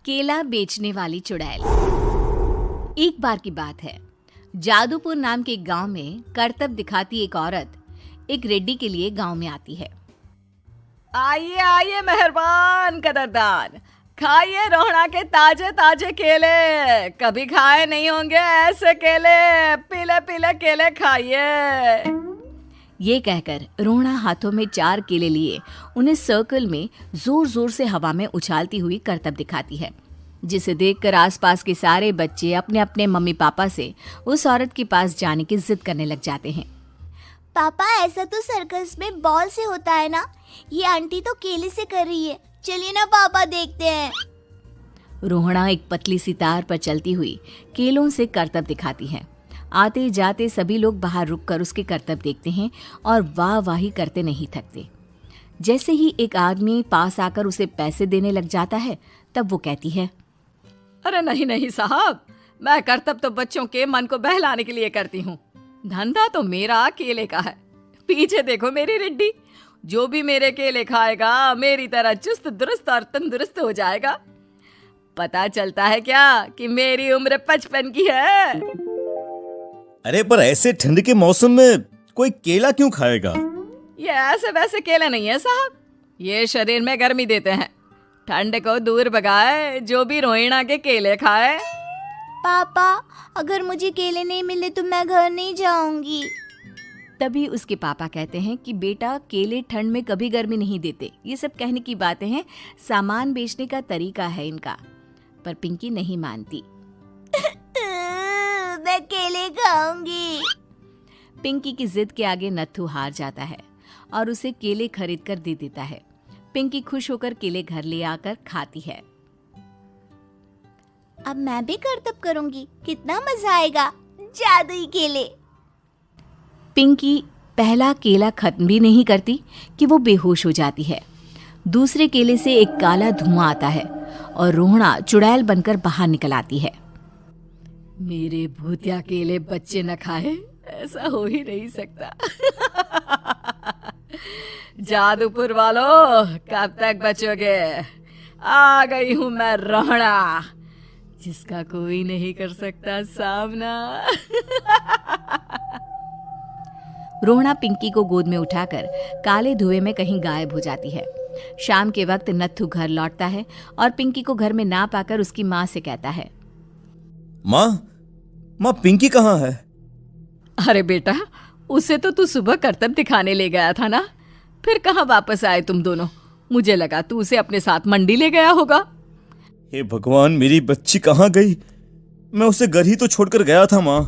केला बेचने वाली चुड़ैल। एक बार की बात है, जादूपुर नाम के गांव में करतब दिखाती एक औरत एक रेड्डी के लिए गांव में आती है। आइए आइए मेहरबान कदरदान, खाइए रोहड़ा के ताजे ताजे केले। कभी खाए नहीं होंगे ऐसे केले, पीले पीले केले खाइए। ये कहकर रोहड़ा हाथों में 4 केले लिए उन्हें सर्कल में जोर जोर से हवा में उछालती हुई करतब दिखाती है, जिसे देखकर आसपास के सारे बच्चे अपने अपने मम्मी पापा से उस औरत के पास जाने की जिद करने लग जाते हैं। पापा, ऐसा तो सर्कस में बॉल से होता है ना, ये आंटी तो केले से कर रही है। चलिए ना पापा, देखते हैं। रोहड़ा एक पतली सी तार पर चलती हुई केलों से करतब दिखाती है। आते जाते सभी लोग बाहर रुककर उसके करतब देखते हैं और वाह वाही करते नहीं थकते। जैसे ही एक आदमी पास आकर उसे पैसे देने लग जाता है, तब वो कहती है, अरे नहीं नहीं साहब, मैं करतब तो बच्चों के मन को बहलाने के लिए करती हूँ। धंधा तो मेरा केले का है। पीछे देखो मेरी रिड्डी, जो भी मेरे केले खाएगा मेरी तरह चुस्त दुरुस्त और तंदुरुस्त हो जाएगा। पता चलता है क्या कि मेरी उम्र 55 की है। अरे पर ऐसे ठंड के मौसम में कोई केला क्यों खाएगा? ये ऐसे वैसे केले नहीं है साहब, ये शरीर में गर्मी देते हैं। ठंड को दूर भगाए जो भी रोहिणा के केले खाए। पापा, अगर मुझे केले नहीं मिले तो मैं घर नहीं जाऊंगी। तभी उसके पापा कहते हैं कि बेटा, केले ठंड में कभी गर्मी नहीं देते। ये सब कहने की बातें हैं, सामान बेचने का तरीका है इनका। पर पिंकी नहीं मानती। मैं केले खाऊंगी। पिंकी की जिद के आगे नत्थू हार जाता है और उसे केले खरीद कर दे देता है। पिंकी खुश होकर केले घर ले आकर खाती है। अब मैं भी करतब करूंगी, कितना मजा आएगा। जादुई केले। पिंकी पहला केला खत्म भी नहीं करती कि वो बेहोश हो जाती है। दूसरे केले से एक काला धुआं आता है और रोहड़ा चुड़ैल बनकर बाहर निकल आती है। मेरे भूतिया केले बच्चे न खाए, ऐसा हो ही नहीं सकता। जादूपुर वालों, कब तक बचोगे? आ गई हूं मैं रोहड़ा, जिसका कोई नहीं कर सकता सामना। रोहड़ा पिंकी को गोद में उठाकर काले धुएं में कहीं गायब हो जाती है। शाम के वक्त नत्थू घर लौटता है और पिंकी को घर में ना पाकर उसकी माँ से कहता है, माँ पिंकी कहाँ है? अरे बेटा, उसे तो तू सुबह करतब दिखाने ले गया था ना, फिर कहाँ वापस आए तुम दोनों? मुझे लगा तू उसे अपने साथ मंडी ले गया होगा। हे भगवान, मेरी बच्ची कहाँ गई? मैं उसे घर ही तो छोड़कर गया था माँ।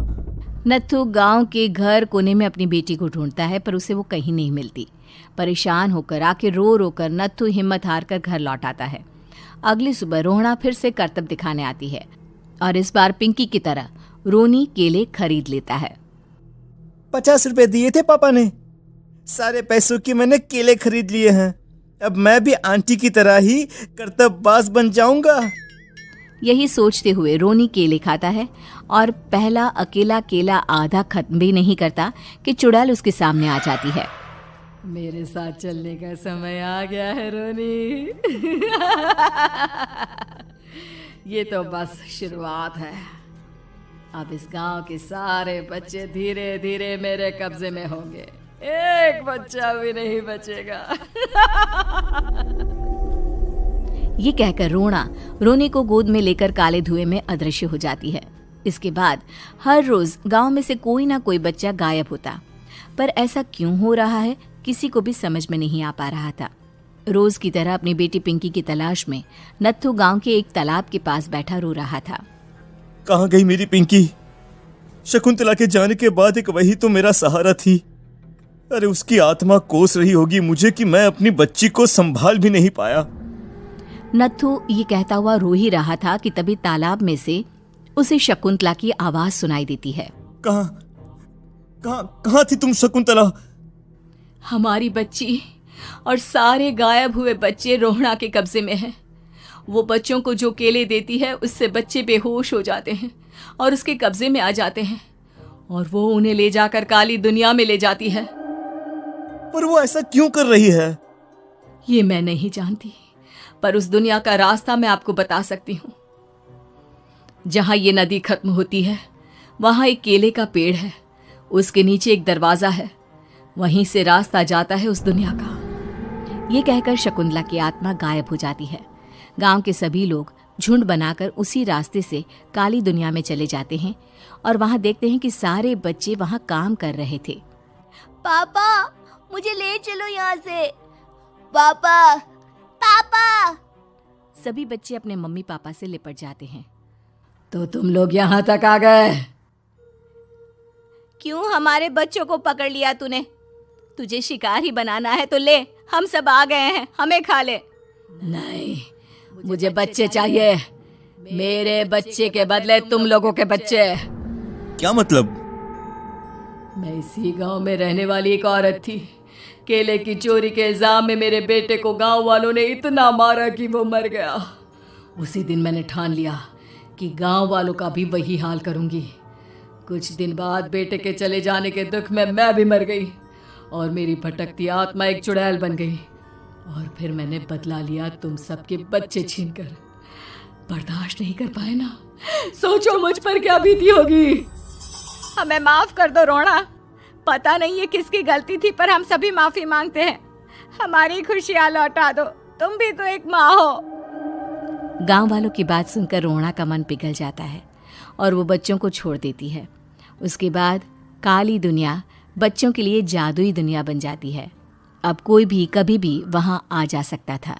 नत्थू गांव के घर कोने में अपनी बेटी को ढूंढता है, पर उसे वो कहीं नहीं मिलती। परेशान होकर आखिर रो रो कर नत्थू हिम्मत हार कर घर लौट आता है। अगली सुबह रोहड़ा फिर से करतब दिखाने आती है और इस बार पिंकी की तरह रोनी केले खरीद लेता है। 50 रुपए दिए थे पापा ने, सारे पैसों की मैंने केले खरीद लिए हैं। अब मैं भी आंटी की तरह ही करतबबाज बन जाऊंगा। यही सोचते हुए रोनी केले खाता है और पहला अकेला केला आधा खत्म भी नहीं करता कि चुड़ैल उसके सामने आ जाती है। मेरे साथ चलने का समय आ गया है रोनी। ये तो बस शुरुआत है। अब इस गांव के सारे बच्चे धीरे धीरे मेरे कब्जे में होंगे, एक बच्चा भी नहीं बचेगा। ये कहकर रोना रोनी को गोद में लेकर काले धुएं में अदृश्य हो जाती है। इसके बाद हर रोज गांव में से कोई ना कोई बच्चा गायब होता, पर ऐसा क्यों हो रहा है किसी को भी समझ में नहीं आ पा रहा था। रोज की तरह अपनी बेटी पिंकी की तलाश में नत्थू गांव के एक तालाब के पास बैठा रो रहा था। कहाँ गई मेरी पिंकी? शकुंतला के जाने के बाद एक वही तो मेरा सहारा थी। अरे उसकी आत्मा कोस रही होगी मुझे कि मैं अपनी बच्ची को संभाल भी नहीं पाया। नत्थू ये कहता हुआ रो ही रहा था कि तभी तालाब में से उसे शकुंतला की आवाज सुनाई देती है। कहाँ थी तुम शकुंतला? हमारी बच्ची और सारे गायब हुए बच्चे रोहड़ा के कब्जे में हैं। वो बच्चों को जो केले देती है उससे बच्चे बेहोश हो जाते हैं और उसके कब्जे में आ जाते हैं और वो उन्हें ले जाकर काली दुनिया में ले जाती है। पर वो ऐसा क्यों कर रही है? ये मैं नहीं जानती, पर उस दुनिया का रास्ता मैं आपको बता सकती हूँ। जहां ये नदी खत्म होती है वहां एक केले का पेड़ है, उसके नीचे एक दरवाजा है, वहीं से रास्ता जाता है उस दुनिया का। ये कहकर शकुंतला की आत्मा गायब हो जाती है। गांव के सभी लोग झुंड बनाकर उसी रास्ते से काली दुनिया में चले जाते हैं और वहां देखते हैं कि सारे बच्चे वहां काम कर रहे थे। पापा मुझे ले चलो यहाँ से। पापा पापा। सभी बच्चे अपने मम्मी पापा से लिपट जाते हैं। तो तुम लोग यहाँ तक आ गए? क्यों हमारे बच्चों को पकड़ लिया तूने? तुझे शिकार ही बनाना है तो ले, हम सब आ गए हैं, हमें खा ले। नहीं, मुझे बच्चे चाहिए। मेरे बच्चे के बदले तुम लोगों के बच्चे। क्या मतलब? मैं इसी गांव में रहने वाली एक औरत थी। केले की चोरी के इल्जाम में मेरे बेटे को गांव वालों ने इतना मारा कि वो मर गया। उसी दिन मैंने ठान लिया कि गांव वालों का भी वही हाल करूंगी। कुछ दिन बाद बेटे के चले जाने के दुख में मैं भी मर गई और मेरी भटकती आत्मा एक चुड़ैल बन गई। और फिर मैंने बदला लिया तुम सबके बच्चे छीनकर। बर्दाश्त नहीं कर पाए ना? सोचो मुझ पर क्या बीती होगी। हमें माफ कर दो रोना। पता नहीं ये किसकी गलती थी, पर हम सभी माफी मांगते हैं। हमारी खुशियां लौटा दो, तुम भी तो एक माँ हो। गांव वालों की बात सुनकर रोना का मन पिघल जाता है और वो बच्चों को छोड़ देती है। उसके बाद काली दुनिया बच्चों के लिए जादुई दुनिया बन जाती है। अब कोई भी कभी भी वहां आ जा सकता था।